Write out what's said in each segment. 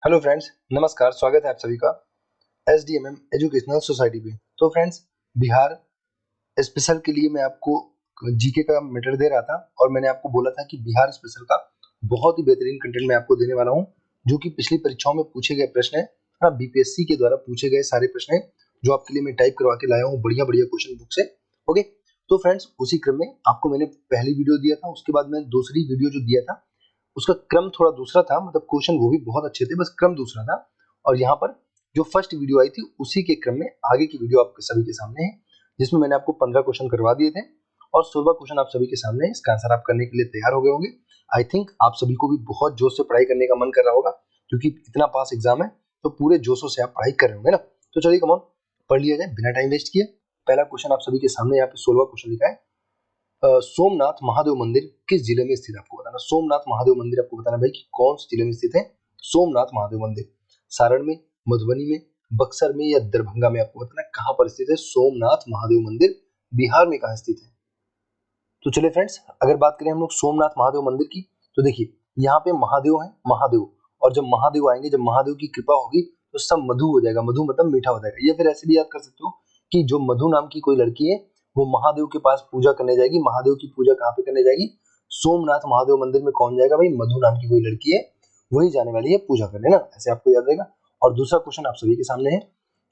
Hello friends, नमस्कार। स्वागत है आप सभी का SDMM एजुकेशनल सोसाइटी पे। तो फ्रेंड्स, बिहार स्पेशल के लिए मैं आपको जीके का मैटर दे रहा था और मैंने आपको बोला था कि बिहार स्पेशल का बहुत ही बेहतरीन कंटेंट मैं आपको देने वाला हूं, जो कि पिछली परीक्षाओं में पूछे गए प्रश्न है। हाँ, बीपीएससी के द्वारा पूछे गए सारे प्रश्न है जो आपके लिए मैं टाइप करवा के लाया हूँ बढ़िया बढ़िया क्वेश्चन बुक से। ओके, तो फ्रेंड्स, उसी क्रम में आपको मैंने पहली वीडियो दिया था, उसके बाद मैं दूसरी वीडियो जो दिया था उसका क्रम थोड़ा दूसरा था, मतलब क्वेश्चन वो भी बहुत अच्छे थे, बस क्रम दूसरा था। और यहाँ पर जो फर्स्ट वीडियो आई थी उसी के क्रम में आगे की वीडियो आपके सभी के सामने है, जिसमें मैंने आपको 15 क्वेश्चन करवा दिए थे और 16 क्वेश्चन आप सभी के सामने है। इसका आंसर आप करने के लिए तैयार हो गए होंगे। आई थिंक आप सभी को भी बहुत जोश से पढ़ाई करने का मन कर रहा होगा, क्योंकि इतना पास एग्जाम है तो पूरे जोशों से आप पढ़ाई कर रहे होंगे ना। तो चलिए कमॉन, पढ़ लिया जाए बिना टाइम वेस्ट किए। पहला क्वेश्चन आप सभी के सामने यहाँ पे 16वां क्वेश्चन लिखा है। सोमनाथ महादेव मंदिर किस जिले में स्थित है, आपको बताना। सोमनाथ महादेव मंदिर आपको बताना भाई कि कौन से जिले में स्थित है। सोमनाथ महादेव मंदिर सारण में, मधुबनी में, बक्सर में या दरभंगा में, आपको बताना कहां पर स्थित है सोमनाथ महादेव मंदिर, बिहार में कहां स्थित है। तो चलिए फ्रेंड्स, अगर बात करें हम लोग सोमनाथ महादेव मंदिर की, तो देखिए यहाँ पे महादेव है, महादेव। और जब महादेव आएंगे, जब महादेव की कृपा होगी तो सब मधु हो जाएगा। मधु मतलब मीठा हो जाएगा। या फिर ऐसे भी याद कर सकते हो कि जो मधु नाम की कोई लड़की है वो महादेव के पास पूजा करने जाएगी। महादेव की पूजा कहाँ पे करने जाएगी? सोमनाथ महादेव मंदिर में। कौन जाएगा भाई? मधु नाम की कोई लड़की है, वही जाने वाली है पूजा करने ना, ऐसे आपको याद रहेगा। और दूसरा क्वेश्चन आप सभी के सामने है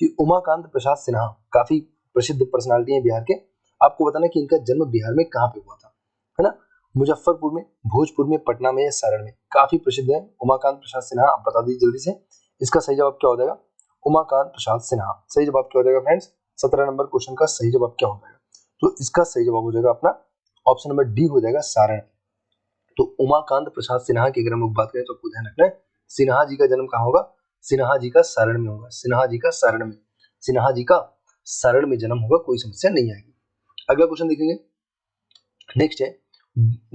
कि उमाकांत प्रसाद सिन्हा काफी प्रसिद्ध पर्सनालिटी है बिहार के। आपको बताना कि इनका जन्म बिहार में कहाँ पे हुआ था, है ना। मुजफ्फरपुर में, भोजपुर में, पटना में या सारण में। काफी प्रसिद्ध है उमाकांत प्रसाद सिन्हा। आप बता दीजिए जल्दी से, इसका सही जवाब क्या हो जाएगा? उमाकांत प्रसाद सिन्हा सही जवाब क्या हो जाएगा फ्रेंड्स? 17 नंबर क्वेश्चन का सही जवाब क्या हो जाएगा? तो इसका सही जवाब हो जाएगा अपना ऑप्शन नंबर डी हो जाएगा, सारण। तो उमाकांत प्रसाद सिन्हा की अगर हम लोग बात करें तो आपको ध्यान रखना है, सिन्हा जी का जन्म कहाँ होगा? सिन्हा जी का सारण में होगा। सिन्हा जी का सारण में, सिन्हा जी का सारण में जन्म होगा, कोई समस्या नहीं आएगी। अगला क्वेश्चन देखेंगे। नेक्स्ट है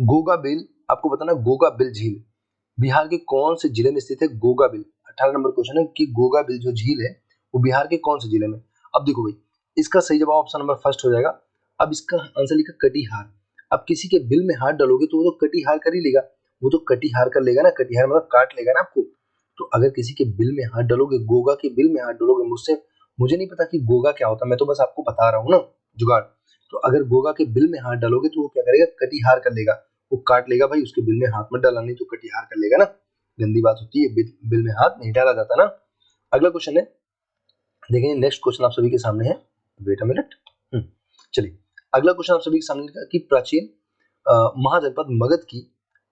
गोगा बिल। आपको बताना गोगा बिल झील बिहार के कौन से जिले में स्थित है? गोगा बिल 18 नंबर क्वेश्चन है कि गोगा बिल जो झील है वो बिहार के कौन से जिले में। अब देखो भाई, इसका सही जवाब ऑप्शन नंबर फर्स्ट हो जाएगा। अब इसका आंसर लिखा कटिहार। अब किसी के बिल में हाथ डालोगे तो वो तो कटिहार कर ही लेगा, वो तो कटिहार कर लेगा ना। कटिहार मतलब काट लेगा ना आपको। तो अगर किसी के बिल में हाथ डालोगे, गोगा के बिल में हाथ डालोगे, मुझे नहीं पता कि गोगा क्या होता, मैं तो बस आपको बता रहा हूँ ना जुगाड़। तो अगर गोगा के बिल में हाथ डालोगे तो वो क्या करेगा? कटिहार कर लेगा, वो काट लेगा भाई। उसके बिल में हाथ मत डालना, नहीं तो कटिहार कर लेगा ना। गंदी बात होती है, बिल में हाथ नहीं डाला जाता ना। अगला क्वेश्चन है, देखेंगे नेक्स्ट क्वेश्चन आप सभी के सामने है। Wait a minute. चलिए, अगला क्वेश्चन आप सभी के सामने लिखा कि प्राचीन महाजनपद मगध की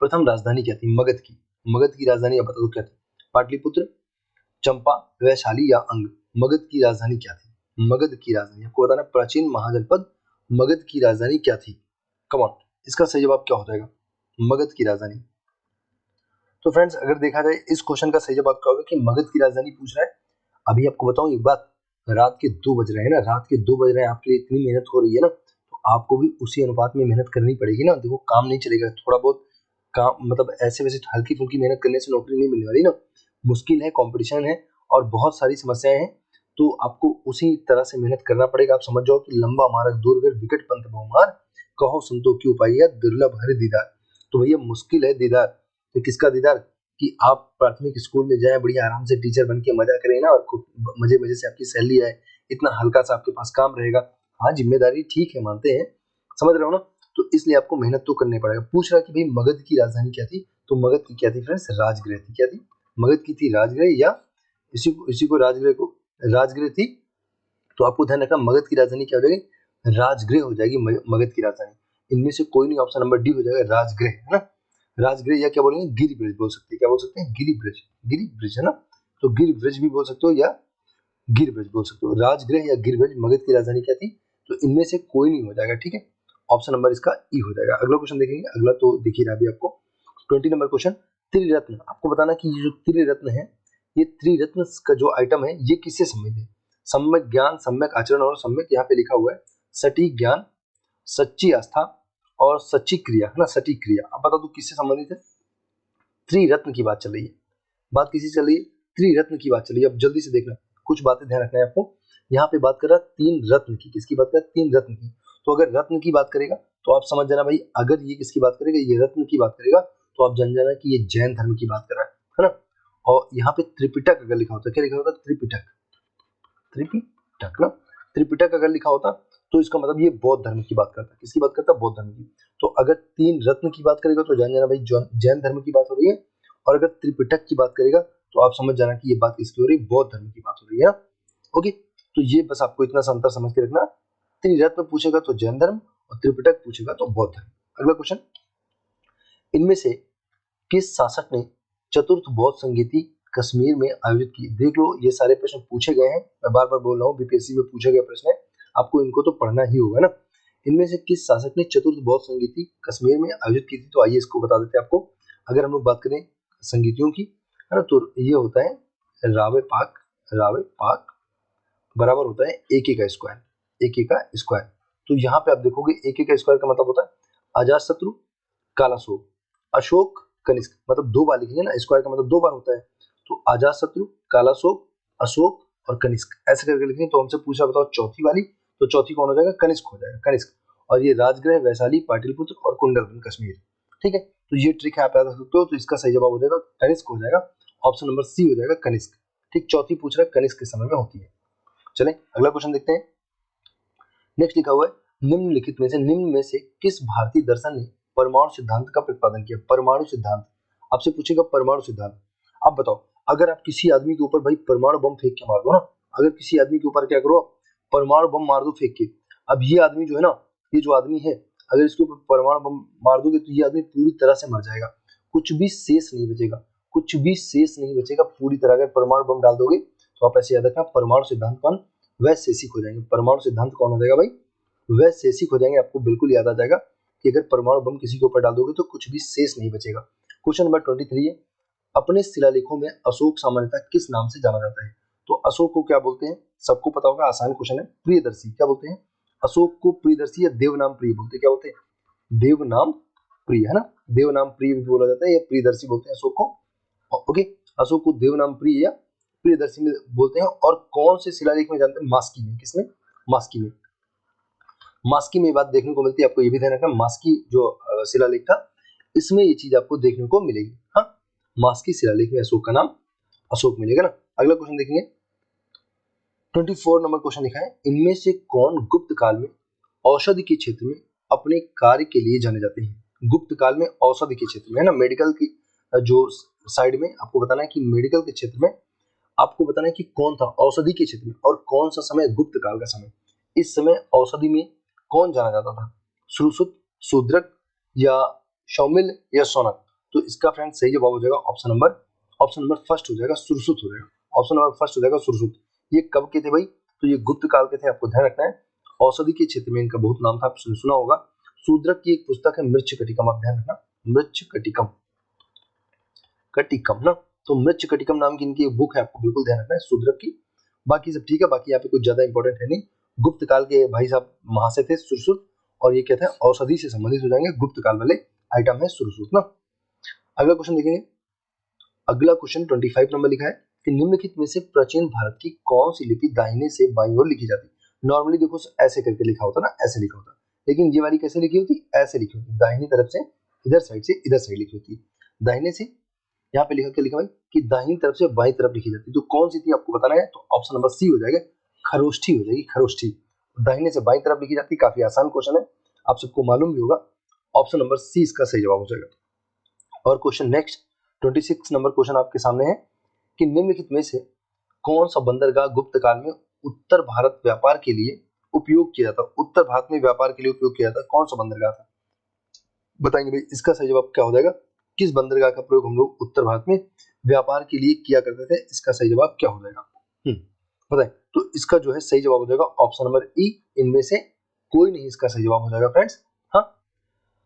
प्रथम राजधानी क्या थी? मगध की राजधानी आप बता दो क्या थी? पाटलिपुत्र, चंपा, वैशाली या अंग। मगध की राजधानी क्या थी? मगध की राजधानी आपको बताना, प्राचीन महाजनपद मगध की राजधानी क्या थी? कम ऑन, इसका सही जवाब क्या हो जाएगा? मगध की राजधानी। तो फ्रेंड्स, अगर देखा जाए इस क्वेश्चन का सही जवाब क्या होगा कि मगध की राजधानी पूछ रहा है। अभी आपको बताऊं एक बात, रात के 2 बज रहे हैं ना, रात के 2 बज रहे हैं, आपके लिए इतनी मेहनत हो रही है ना, तो आपको भी उसी अनुपात में मेहनत करनी पड़ेगी ना। देखो, काम नहीं चलेगा, थोड़ा बहुत काम, मतलब ऐसे वैसे हल्की फुल्की मेहनत करने से नौकरी नहीं मिलने वाली ना। मुश्किल है, कंपटीशन है और बहुत सारी समस्याएं हैं, तो आपको उसी तरह से मेहनत करना पड़ेगा। आप समझ जाओ कि लंबा मार्ग दूरगर विकट पंथ बहुमार, कहो संतो क्यों पाइया दुर्लभ हरि दीदार। तो भैया मुश्किल है दीदार, तो किसका दीदार? कि आप प्राथमिक स्कूल में जाएं, बढ़िया आराम से टीचर बन के मजा करें ना, और खूब मजे मजे से आपकी सैलरी आए, इतना हल्का सा आपके पास काम रहेगा। हाँ, जिम्मेदारी ठीक है, मानते हैं, समझ रहे हो ना। तो इसलिए आपको मेहनत तो करनी पड़ेगा। पूछ रहा कि भाई मगध की राजधानी क्या थी, तो मगध की क्या थी फ्रेंड्स? राजगृह थी। क्या थी? मगध की थी राजगृह, या इसी को राजगृह थी। तो आपको ध्यान रखना, मगध की राजधानी क्या हो जाएगी? राजगृह हो जाएगी मगध की राजधानी। इनमें से कोई नहीं, ऑप्शन नंबर डी हो जाएगा, राजगृह, है ना। राजगृह, या क्या बोलेंगे, गिरि ब्रिज बोल सकते हैं। क्या बोल सकते हैं? गिरि ब्रिज, है ना। तो गिरि ब्रिज भी बोल सकते हो या गिर ब्रिज बोल सकते हो। राजगृह या गिर ब्रिज मगध की राजधानी क्या थी? तो इनमें से कोई नहीं हो जाएगा, ठीक है। ऑप्शन नंबर इसका ई हो जाएगा। अगला क्वेश्चन देखेंगे। अगला तो दिख ही रहा अभी आपको, 20 नंबर क्वेश्चन। त्रिरत्न, आपको बताना कि ये जो त्रिरत्न है, ये त्रिरत्न का जो आइटम है ये किससे संबंधित है? सम्यक ज्ञान, सम्यक आचरण और सम्यक, यहाँ पे लिखा हुआ है सटीक ज्ञान, सच्ची आस्था और सच्ची क्रिया, है ना। सटीक क्रिया, अब बता दो किससे संबंधित है? त्रिरत्न की बात चल रही है, बात किसी चल रही है? त्रिरत्न की बात चल रही है। अब जल्दी से देखना, कुछ बातें ध्यान रखना है आपको। यहाँ पे बात कर रहा है 3 रत्न की। किसकी बात कर रहा है? 3 रत्न की। तो अगर रत्न की बात करेगा तो आप समझ जाना भाई, अगर ये किसकी बात करेगा, ये रत्न की बात करेगा, तो आप जान जाना कि ये जैन धर्म की बात कर रहा है ना। और यहाँ पे त्रिपिटक अगर लिखा होता, क्या लिखा होता? त्रिपिटक, त्रिपिटक ना, त्रिपिटक अगर लिखा होता तो इसका मतलब ये बौद्ध धर्म की बात करता है। किसकी बात करता? बौद्ध धर्म की। तो अगर 3 रत्न की बात करेगा तो जान जाना भाई जैन धर्म की बात हो रही है, और अगर त्रिपिटक की बात करेगा तो आप समझ जाना कि ये बात किसकी हो रही है? बौद्ध धर्म की बात हो रही है। ओके, तो ये बस आपको इतना सा अंतर समझ के रखना। त्रिरत्न पूछेगा तो जैन धर्म, और त्रिपिटक पूछेगा तो बौद्ध धर्म। अगला क्वेश्चन, इनमें से किस शासक ने चतुर्थ बौद्ध संगीति कश्मीर में आयोजित की? देख लो, ये सारे प्रश्न पूछे गए हैं, मैं बार बार बोल रहा हूँ, बीपीएससी में पूछे गए प्रश्न है, आपको इनको तो पढ़ना ही होगा ना। इनमें से किस शासक ने चतुर्थ बौद्ध संगीति कश्मीर में आयोजित की थी? तो आइए इसको बता देते हैं आपको। अगर हम लोग बात करें संगीतियों की, है ना, तो ये होता है रावे पाक बराबर होता है AK का स्क्वायर, AK का स्क्वायर। तो यहाँ पे आप देखोगे AK का स्क्वायर का मतलब होता है अजातशत्रु, कालाशोक, अशोक, कनिष्क, मतलब 2 बार लिखेंगे ना, स्क्वायर का मतलब 2 बार होता है। तो अजातशत्रु, कालाशोक, अशोक और कनिष्क ऐसे करके लिखेंगे। तो हमसे पूछा बताओ चौथी वाली, तो चौथी कौन हो जाएगा? कनिष्क हो जाएगा, कनिष्क। और ये राजगृह, वैशाली, पाटलिपुत्र और कुंडलगढ़ कश्मीर, ठीक है। तो ये ट्रिक है, आप याद रख सकते हो। तो इसका सही जवाब हो जाएगा कनिष्क हो जाएगा, ऑप्शन नंबर सी हो जाएगा कनिष्क। ठीक, चौथी पूछ रहा है कनिष्क के समय में होती है। चलें अगला क्वेश्चन देखते हैं। नेक्स्ट लिखा हुआ है निम्नलिखित में से किस भारतीय दर्शन ने परमाणु सिद्धांत का प्रतिपादन किया? परमाणु सिद्धांत आपसे पूछेगा, परमाणु सिद्धांत। अब बताओ, अगर आप किसी आदमी के ऊपर भाई परमाणु बम फेंक के मार दो ना, अगर किसी आदमी के ऊपर क्या करो, परमाणु बम मार दो फेंक के। अब ये आदमी जो है ना, ये जो आदमी है, अगर इसके ऊपर परमाणु बम मार दोगे तो ये आदमी पूरी तरह से मर जाएगा, कुछ भी शेष नहीं बचेगा, कुछ भी शेष नहीं बचेगा पूरी तरह। अगर परमाणु बम डाल दोगे तो आप ऐसे याद रखना, परमाणु सिद्धांत कौन? वैशेषिक हो जाएंगे। परमाणु सिद्धांत कौन हो जाएगा भाई? वैशेषिक हो जाएंगे। आपको बिल्कुल याद आ जाएगा कि अगर परमाणु बम किसी के ऊपर डाल दोगे तो कुछ भी शेष नहीं बचेगा। क्वेश्चन नंबर 23 है, अपने शिलालेखों में अशोक सामान्यतः किस नाम से जाना जाता है? तो अशोक को क्या बोलते हैं? सबको पता होगा, आसान क्वेश्चन है, प्रियदर्शी। क्या बोलते हैं? अशोक को प्रियदर्शी या देवनाम प्रिय बोलते हैं। क्या बोलते हैं? देवनाम प्रिय, है ना, देवनाम प्रिय भी बोला जाता है, या प्रियदर्शी बोलते हैं अशोक को। ओके, अशोक को देवनाम प्रिय या प्रियदर्शी में बोलते हैं। और कौन से शिलालेख में जानते हैं? मास्की में। किसमें? मास्की में। मास्की में बात देखने को मिलती है, आपको ये भी ध्यान रखना, मास्की जो शिलालेख था इसमें ये चीज आपको देखने को मिलेगी। हाँ, मास्की शिलालेख में अशोक का नाम अशोक मिलेगा ना। अगला क्वेश्चन देखेंगे, 24 नंबर क्वेश्चन लिखा है, इनमें से कौन गुप्त काल में औषधि के क्षेत्र में अपने कार्य के लिए जाने जाते हैं? गुप्त काल में औषधि के क्षेत्र में, है ना, मेडिकल की जो साइड में आपको बताना है कि मेडिकल के क्षेत्र में आपको बताना है कि कौन था औषधि के क्षेत्र में, और कौन सा समय गुप्त काल का समय। इस समय औषधि में कौन जाना जाता था? सुश्रुत, शूद्रक या शौमिल या शौनक? तो इसका फ्रेंड सही जवाब हो जाएगा ऑप्शन नंबर फर्स्ट हो जाएगा, सुश्रुत हो जाएगा। ऑप्शन नंबर फर्स्ट हो जाएगा सुश्रुत। ये कब के थे भाई? तो ये गुप्त काल के थे, आपको ध्यान रखना है। औषधि के क्षेत्र में इनका बहुत नाम था, आपने सुना होगा। शूद्रक की एक पुस्तक है मृच्छकटिकम, आप ध्यान रखना, मृच्छकटिकम ना, तो मृच्छकटिकम नाम की इनकी एक बुक है, आपको बिल्कुल ध्यान रखना है शूद्रक की। बाकी सब ठीक है, बाकी यहाँ पे कुछ ज्यादा इंपॉर्टेंट है नहीं। गुप्त काल के भाई साहब महाशय थे सुश्रुत, और ये कहते हैं औषधि से संबंधित हो जाएंगे, गुप्त काल वाले आइटम है सुश्रुत ना। अगला क्वेश्चन देखेंगे, अगला क्वेश्चन 25 नंबर लिखा है कि निम्नलिखित में से प्राचीन भारत की कौन सी लिपि दाहिने से बाईं ओर लिखी जाती है? नॉर्मली देखो ऐसे करके लिखा होता ना, ऐसे लिखा होता, लेकिन ये वाली कैसे लिखी होती? ऐसे लिखी होती, दाहिनी तरफ से इधर साइड से इधर साइड लिखी होती। दाहिने से यहाँ पे लिखा, क्या लिखा भाई कि दाहिनी तरफ से बाईं तरफ लिखी जाती है। तो कौन सी थी आपको बताना है, तो ऑप्शन नंबर सी हो जाएगा, खरोष्ठी हो जाएगी, खरोष्ठी। दाहिने से बाईं तरफ लिखी जाती है, काफी आसान क्वेश्चन है, आप सबको मालूम भी होगा। ऑप्शन नंबर सी इसका सही जवाब हो जाएगा। और क्वेश्चन नेक्स्ट 26 नंबर क्वेश्चन आपके सामने है कि निम्नलिखित में से कौन सा बंदरगाह गुप्त काल में उत्तर भारत व्यापार के लिए उपयोग किया जाता? उत्तर भारत में व्यापार के लिए उपयोग किया जाता, कौन सा बंदरगाह था? बताएंगे भाई, इसका सही जवाब क्या हो जाएगा? किस बंदरगाह का प्रयोग हम लोग उत्तर भारत में व्यापार के लिए किया करते थे? इसका सही जवाब क्या हो जाएगा? बताएं। तो इसका जो है सही जवाब हो जाएगा ऑप्शन नंबर ई, इनमें से कोई नहीं इसका सही जवाब हो जाएगा फ्रेंड्स। हाँ,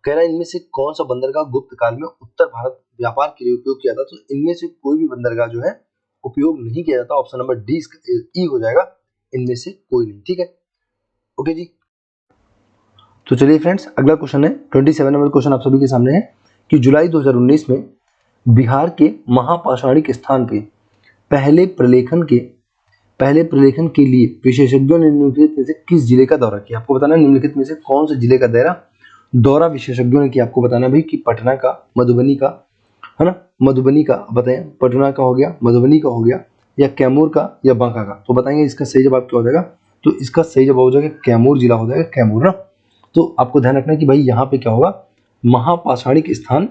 कह रहा है इनमें से कौन सा बंदरगाह गुप्त काल में उत्तर भारत व्यापार के लिए उपयोग किया था? तो इनमें से कोई भी बंदरगाह जो है उपयोग नहीं किया जाता, ऑप्शन नंबर डी ई हो जाएगा, इनमें से कोई नहीं। ठीक है, ओके जी। तो चलिए फ्रेंड्स, अगला क्वेश्चन है 27 नंबर क्वेश्चन आप सभी के सामने है कि जुलाई 2019 में बिहार के महापाषाणिक स्थान पे पहले प्रलेखन के लिए विशेषज्ञों ने निम्नलिखित में से किस जिले का दौरा किया? आपको बताना है निम्नलिखित में से कौन से जिले का दौरा विशेषज्ञों ने किया। आपको बताना है भाई कि पटना का, मधुबनी का, है ना। मधुबनी का बताएं, पटना का हो गया, मधुबनी का हो गया, या कैमूर का या बांका का, तो बताएंगे इसका सही जवाब क्या हो जाएगा। तो इसका सही जवाब हो जाएगा कैमूर जिला हो जाएगा, कैमूर ना। तो आपको ध्यान रखना है कि भाई यहाँ पे क्या होगा, महापाषाणिक स्थान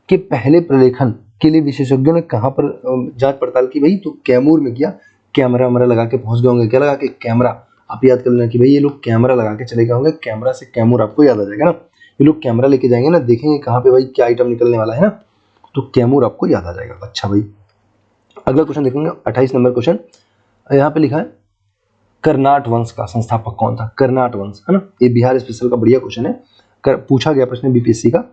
के पहले प्रलेखन के लिए विशेषज्ञों ने कहाँ पर जांच पड़ताल की भाई, तो कैमूर में किया। कैमरा वैमरा लगा के पहुंच गए होंगे, क्या लगा के, कैमरा। आप याद कर लेना कि भाई ये लोग कैमरा लगा के चले गए होंगे, कैमरा से कैमूर आपको याद आ जाएगा ना। ये लोग कैमरा लेके जाएंगे ना, देखेंगे कहाँ पे भाई क्या आइटम निकलने वाला है ना, तो कैमूर आपको याद आ जाएगा। अच्छा भाई, अगला क्वेश्चन देखेंगे 28 नंबर क्वेश्चन। यहाँ पे लिखा है कर्नाट वंश का संस्थापक कौन था। कर्नाट वंश, है ना, ये बिहार स्पेशल का बढ़िया क्वेश्चन है, पूछा गया प्रश्न बीपीएससी का।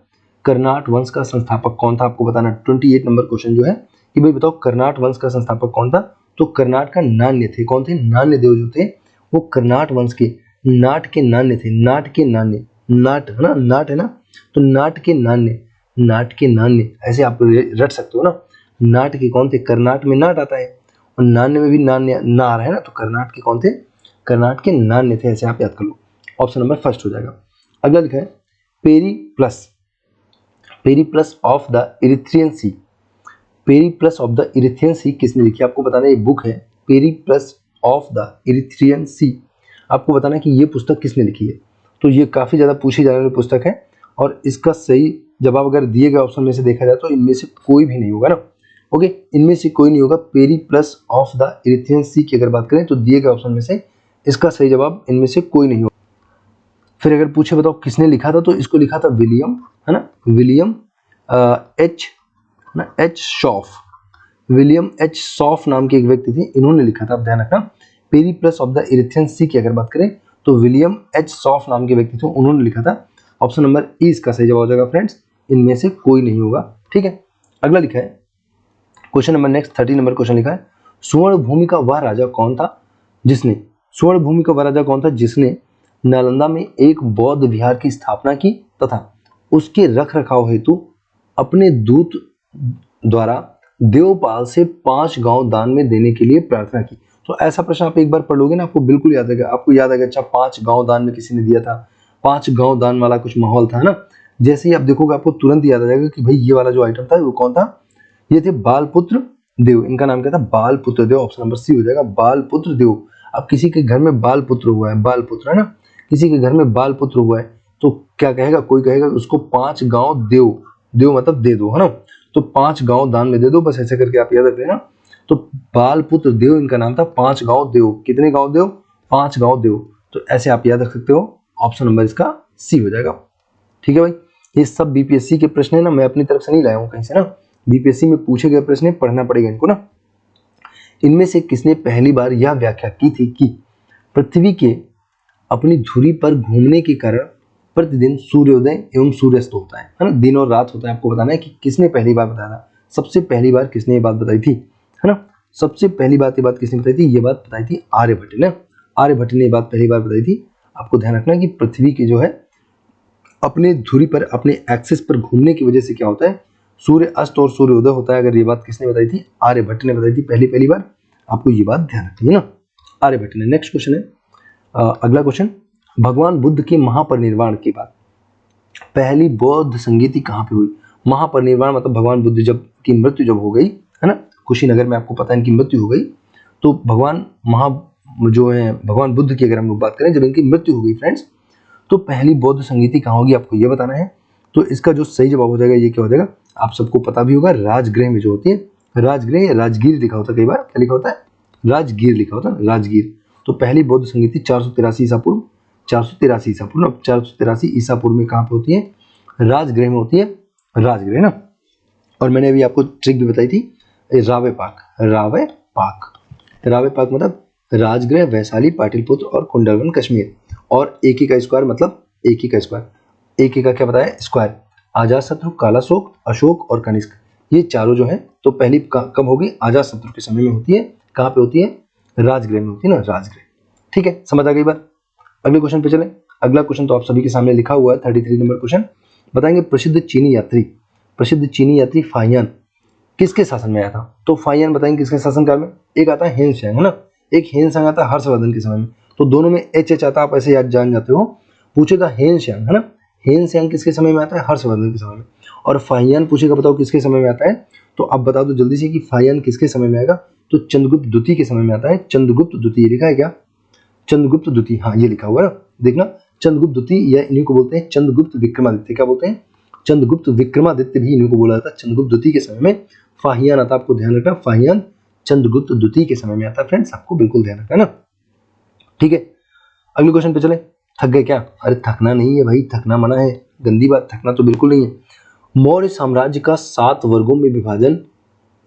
कर्नाट वंश का संस्थापक कौन था, आपको बताना। 28 नंबर क्वेश्चन जो है कि भाई बताओ कर्नाट वंश का संस्थापक कौन था। तो कर्नाट का नान्य थे, कौन थे, नान्य देव जो थे वो कर्नाट वंश के नाट के नान्य थे। नाट के नान्य, नाट है ना, नाट है ना, तो नाट के नान्य, नाट के नान्य ऐसे आप रट सकते हो ना। नाट के कौन थे, कर्नाट में नाट आता है और नान्य में भी नान्य नार है ना, तो कर्नाट के कौन थे, कर्नाट के नान्य थे, ऐसे आप याद कर लो। ऑप्शन नंबर फर्स्ट हो जाएगा। अगला लिखा है Periplus, Periplus of the Erythraean Sea. Periplus of the Erythraean Sea किसने लिखी, आपको बताना ये बुक है Periplus of the Erythraean Sea. आपको बताना कि ये पुस्तक किसने लिखी है। तो ये काफ़ी ज़्यादा पूछी जाने वाली पुस्तक है और इसका सही जवाब अगर दिए गए ऑप्शन में से देखा जाए तो इनमें से कोई भी नहीं होगा ना। ओके, इनमें से कोई नहीं होगा। पेरीप्लस ऑफ द इरिथ्रियन सी की अगर बात करें तो दिए गए ऑप्शन में से इसका सही जवाब इनमें से कोई नहीं होगा। फिर अगर पूछे बताओ किसने लिखा था, तो इसको लिखा था विलियम, है ना, विलियम एच शॉफ। विलियम एच शॉफ नाम के एक व्यक्ति थे, इन्होंने लिखा था, आप ध्यान रखना। पेरीप्लस ऑफ द इरिथ्रियन सी की अगर बात करें तो विलियम एच शॉफ नाम के व्यक्ति थे, उन्होंने लिखा था। ऑप्शन नंबर ई इसका सही जवाब हो जाएगा फ्रेंड्स, इनमें से कोई नहीं होगा। ठीक है, अगला लिखा है question number next 30 number question लिखा है स्वर्ण भूमि का वह राजा कौन था जिसने, स्वर्ण भूमि का वह राजा कौन था जिसने नालंदा में एक बौद्ध विहार की स्थापना की तथा उसके रख रखाव हेतु अपने दूत द्वारा देवपाल से 5 गांव दान में देने के लिए प्रार्थना की। तो ऐसा प्रश्न आप एक बार पढ़ लोगे ना, आपको बिल्कुल याद आएगा, आपको याद आएगा अच्छा 5 गांव दान में किसी ने दिया था, 5 गांव दान वाला कुछ माहौल था ना। जैसे ही आप देखोगे आपको तुरंत याद आ जाएगा कि भाई ये वाला जो आइटम था वो कौन था, ये थे बालपुत्र देव। इनका नाम क्या था, बालपुत्र देव। ऑप्शन नंबर सी हो जाएगा, बालपुत्र देव। अब किसी के घर में बालपुत्र हुआ है, बालपुत्र है ना, किसी के घर में बालपुत्र हुआ है तो क्या कहेगा, कोई कहेगा उसको 5 गांव देव, देव मतलब दे दो, है ना, तो 5 गांव दान में दे दो, बस ऐसे करके आप याद रख लेना। तो बालपुत्र देव इनका नाम था, 5 गांव देव। कितने गांव देव, 5 गांव देव। तो ऐसे आप याद रख सकते हो, ऑप्शन नंबर इसका सी हो जाएगा। ठीक है भाई, ये सब बीपीएससी के प्रश्न है ना, मैं अपनी तरफ से नहीं लाया हूँ कहीं से ना, बीपीएससी में पूछे गए प्रश्न पढ़ना पड़ेगा इनको ना। इनमें से किसने पहली बार यह व्याख्या की थी कि पृथ्वी के अपनी धुरी पर घूमने के कारण प्रतिदिन सूर्योदय एवं सूर्यास्त होता है ना, दिन और रात होता है। आपको बताना है कि किसने पहली बार बताया था, सबसे पहली बार किसने ये बात बताई थी, है ना, सबसे पहली बात ये बात किसने बताई थी, ये बात बताई थी आर्यभट्ट ने। आर्यभट्ट ने ये बात पहली बार बताई थी। आपको ध्यान रखना कि पृथ्वी की जो है अपने धुरी पर, अपने एक्सिस पर घूमने की वजह से क्या होता है, सूर्य अस्त और सूर्योदय होता है। अगर ये बात किसने बताई थी, आर्यभट्ट ने बताई थी पहली बार। आपको ये बात ध्यान रखनी है ना, आर्यभट्ट ने। नेक्स्ट क्वेश्चन है, अगला क्वेश्चन, भगवान बुद्ध के महापरिनिर्वाण के बाद पहली बौद्ध संगीति कहाँ पे हुई। महापरिनिर्वाण मतलब भगवान बुद्ध जब की मृत्यु जब हो गई, है ना, कुशीनगर में आपको पता है इनकी मृत्यु हो गई, तो भगवान जो है भगवान बुद्ध की अगर हम लोग बात करें जब इनकी मृत्यु हो गई फ्रेंड्स, तो पहली बौद्ध संगीति कहाँ होगी, आपको ये बताना है। तो इसका जो सही जवाब हो जाएगा ये क्या हो जाएगा, आप सबको पता भी होगा, राजगृह में जो होती है, राजगृह या राजगीर लिखा होता है, कई बार क्या लिखा होता है, राजगीर लिखा होता है, राजगीर। तो पहली बौद्ध संगीति 483 ईसा पूर्व, 483 ईसा पूर्व, 483 ईसा पूर्व में कहाँ पे होती है, राजगृह में होती है, राजगृह ना। और मैंने अभी आपको ट्रिक भी बताई थी, रावे पाक, रावे पाक, रावे पाक मतलब राजगृह, वैशाली, पाटिलपुत्र और कुंडलवन कश्मीर। और एक ही का स्क्वायर मतलब एक ही का स्क्वायर, एक ही का क्या बताया, स्क्वायर। अजातशत्रु, कालाशोक, अशोक और कनिष्क, ये चारों जो है तो पहली कब होगी, अजातशत्रु के समय में होती है। कहाँ पे होती है, राजगृह में होती है ना, राजगृह। ठीक है, समझ आ गई बात। अगले क्वेश्चन पे चले। अगला क्वेश्चन तो आप सभी के सामने लिखा हुआ है, 33 नंबर क्वेश्चन। बताएंगे प्रसिद्ध चीनी यात्री फाहियान किसके शासन में आया था। तो फाहियान बताएंगे किसके शासनकाल में, एक आता है हेनसेंग, है ना, एक हेनसेंग आता है हर्षवर्धन के समय में। तो दोनों में एच आता है, आप ऐसे याद जान जाते हो। पूछेगा हेनसेंग, है ना, हेन सेंग किसके समय में आता है? हर्षवर्धन के समय में। और फाहियान पूछेगा बताओ किसके समय में आता है? तो अब बता दो जल्दी से कि फाहियान किसके समय में आएगा? तो चंद्रगुप्त द्वितीय के समय में आता है। चंद्रगुप्त द्वितीय लिखा है क्या? चंद्रगुप्त द्वितीय, हाँ ये लिखा हुआ है ना, देखना चंद्रगुप्त द्वितीय, या इन्हीं को बोलते हैं चंद्रगुप्त विक्रमादित्य। क्या बोलते हैं? चंद्रगुप्त विक्रमादित्य भी इन्हीं को बोला जाता है। चंद्रगुप्त द्वितीय के समय में फाहियान आता है, आपको ध्यान रखना, फाहियान चंद्रगुप्त द्वितीय के समय में आता है फ्रेंड्स, आपको बिल्कुल ध्यान रखना ना। ठीक है, अगले क्वेश्चन पे चले। थक गए क्या? अरे थकना नहीं है भाई, थकना मना है, गंदी बात, थकना तो बिल्कुल नहीं है। मौर्य साम्राज्य का 7 वर्गों में विभाजन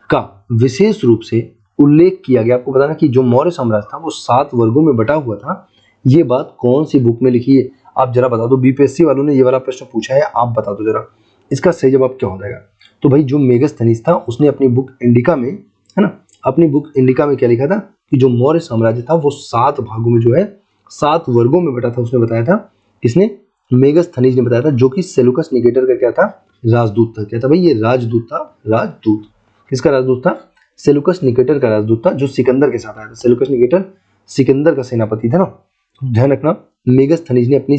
का विशेष रूप से उल्लेख किया गया। आपको बताना कि जो मौर्य साम्राज्य था वो 7 वर्गों में बटा हुआ था, ये बात कौन सी बुक में लिखी है? आप जरा बता दो, बीपीएससी वालों ने ये वाला प्रश्न पूछा है, आप बता दो जरा इसका सही जवाब क्या हो जाएगा। तो भाई जो मेगस्थनीज था उसने अपनी बुक इंडिका में, है ना, अपनी बुक इंडिका में क्या लिखा था कि जो मौर्य साम्राज्य था वो 7 भागों में जो है 7 वर्गों में बटा था। उसने बताया था, किसने? मेगस्थनीज ने बताया था, जो कि सेलुकस निकेटर का क्या था? राजदूत था। क्या था भाई? ये राजदूत था। राजदूत किसका राजदूत था? सेलुकस निकेटर का राजदूत था, जो सिकंदर के साथ आया था। सेलुकस निकेटर सिकंदर का सेनापति था ना। ध्यान रखना, मेगस्थनीज ने अपनी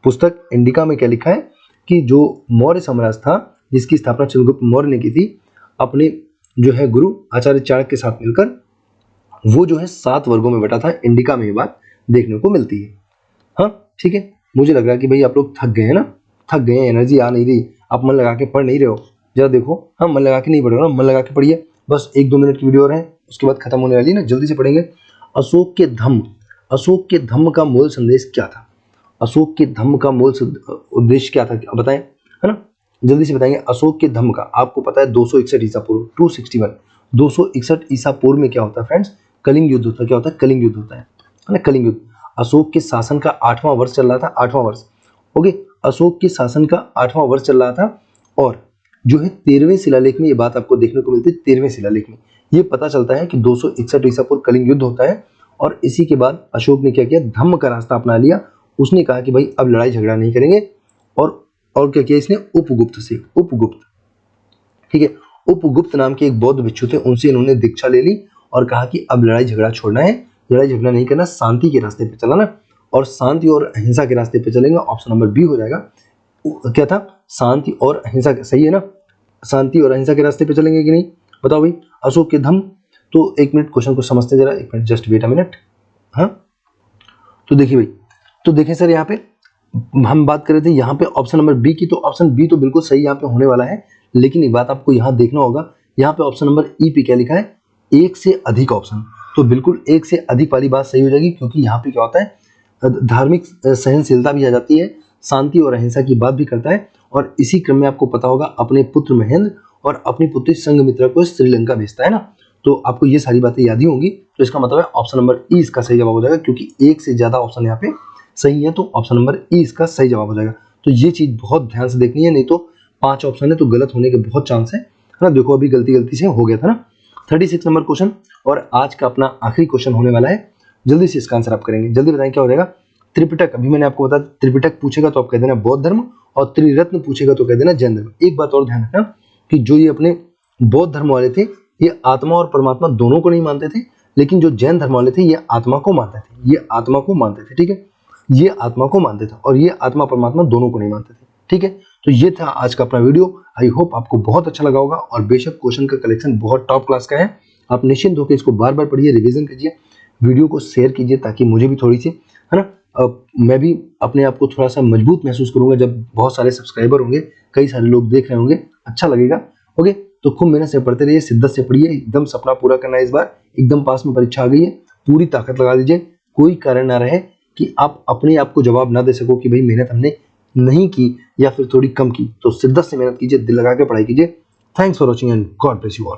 पुस्तक इंडिका में क्या लिखा है कि जो मौर्य साम्राज्य था जिसकी स्थापना चंद्रगुप्त मौर्य ने की थी अपने जो है गुरु आचार्य चाणक्य के साथ मिलकर, वो जो है 7 वर्गों में बटा था। इंडिका में ये बात देखने को मिलती है। हाँ ठीक है, मुझे लग रहा है कि भाई आप लोग थक गए हैं ना, थक गए हैं, एनर्जी आ नहीं रही, आप मन लगा के पढ़ नहीं रहे हो। जरा देखो, हाँ मन लगा के नहीं पढ़ रहे हो ना, मन लगा के पढ़िए। बस 1-2 मिनट की वीडियो और है, उसके बाद खत्म होने वाली है ना, जल्दी से पढ़ेंगे। अशोक के धम्म, अशोक के धम्म का मूल संदेश क्या था? अशोक के धम्म का मूल उद्देश्य क्या था, बताएं, है ना, जल्दी से बताएंगे। अशोक के धम्म का आपको पता है 261 ईसा पूर्व, 261, 261 ईसा पूर्व में क्या होता है फ्रेंड्स? कलिंग युद्ध होता है। क्या होता है? कलिंग युद्ध होता है ना, कलिंग युद्ध। अशोक के शासन का 8वां वर्ष चल रहा था, 8वां वर्ष। ओके, अशोक के शासन का 8वां वर्ष चल रहा था, और जो है 13वें शिलालेख में ये बात आपको देखने को मिलती है। 13वें शिलालेख में ये पता चलता है कि 261 ईसा पूर्व कलिंग युद्ध होता है, और इसी के बाद अशोक ने क्या किया? धम्म का रास्ता अपना लिया। उसने कहा कि भाई अब लड़ाई झगड़ा नहीं करेंगे, और क्या किया इसने? उपगुप्त से, उपगुप्त, ठीक है, उपगुप्त नाम के एक बौद्ध भिक्षु थे, उनसे इन्होंने दीक्षा ले ली और कहा कि अब लड़ाई झगड़ा छोड़ना है, लड़ाई झगड़ा नहीं करना, शांति के रास्ते पे चलाना, और शांति और अहिंसा के रास्ते पे चलेंगे। ऑप्शन नंबर बी हो जाएगा। क्या था? शांति और अहिंसा, सही है ना, शांति और अहिंसा के रास्ते पे चलेंगे कि नहीं, बताओ भाई। अशोक के धम्म, तो 1 मिनट क्वेश्चन को समझते जरा, 1 minute, just wait a minute. हाँ तो देखिए भाई, तो देखें सर, यहाँ पे हम बात कर रहे थे यहाँ पे ऑप्शन नंबर बी की, तो ऑप्शन बी तो बिल्कुल सही यहाँ पे होने वाला है, लेकिन एक बात आपको यहाँ देखना होगा, यहाँ पे ऑप्शन नंबर ई पे क्या लिखा है? 1 से अधिक ऑप्शन, तो बिल्कुल 1 से अधिक वाली बात सही हो जाएगी, क्योंकि यहाँ पे क्या होता है? धार्मिक सहनशीलता भी आ जाती है, शांति और अहिंसा की बात भी करता है, और इसी क्रम में आपको पता होगा अपने पुत्र महेंद्र और अपनी पुत्री संघमित्रा को श्रीलंका भेजता है ना, तो आपको ये सारी बातें याद ही होंगी। तो इसका मतलब है ऑप्शन नंबर ई इसका सही जवाब हो जाएगा, क्योंकि 1 से ज्यादा ऑप्शन यहाँ पे सही है, तो ऑप्शन नंबर ई इसका सही जवाब हो जाएगा। तो ये चीज बहुत ध्यान से देखनी है, नहीं तो 5 ऑप्शन है तो गलत होने के बहुत चांस है ना। देखो अभी गलती से हो गया था ना। 36 नंबर क्वेश्चन, और आज का अपना आखिरी क्वेश्चन होने वाला है, जल्दी से इसका आंसर आप करेंगे, जल्दी बताएं क्या हो जाएगा। त्रिपिटक, अभी मैंने आपको बताया त्रिपिटक पूछेगा तो आप कह देना बौद्ध धर्म, और त्रिरत्न पूछेगा तो कह देना जैन धर्म। एक बात और ध्यान रखना कि जो ये अपने बौद्ध धर्म वाले थे, ये आत्मा और परमात्मा दोनों को नहीं मानते थे, लेकिन जो जैन धर्म वाले थे ये आत्मा को मानते थे, ये आत्मा को मानते थे, ठीक है, ये आत्मा को मानते थे, और ये आत्मा परमात्मा दोनों को नहीं मानते थे, ठीक है। तो ये था आज का अपना वीडियो, आई होप आपको बहुत अच्छा लगा होगा, और बेशक क्वेश्चन का कलेक्शन बहुत टॉप क्लास का है। आप निश्चिंत होकर इसको बार बार पढ़िए, रिवीजन कीजिए, वीडियो को शेयर कीजिए, ताकि मुझे भी थोड़ी सी, है ना, मैं भी अपने आप को थोड़ा सा मजबूत महसूस करूंगा जब बहुत सारे सब्सक्राइबर होंगे, कई सारे लोग देख रहे होंगे, अच्छा लगेगा। ओके, तो खूब मेहनत से पढ़ते रहिए, शिद्दत से पढ़िए, एकदम सपना पूरा करना है इस बार, एकदम पास में परीक्षा आ गई है, पूरी ताकत लगा दीजिए, कोई कारण ना रहे कि आप अपने आप को जवाब ना दे सको कि भाई मेहनत हमने नहीं की या फिर थोड़ी कम की। तो शिद्दत से मेहनत कीजिए, दिल लगा के पढ़ाई कीजिए। Thanks for watching and God bless you all.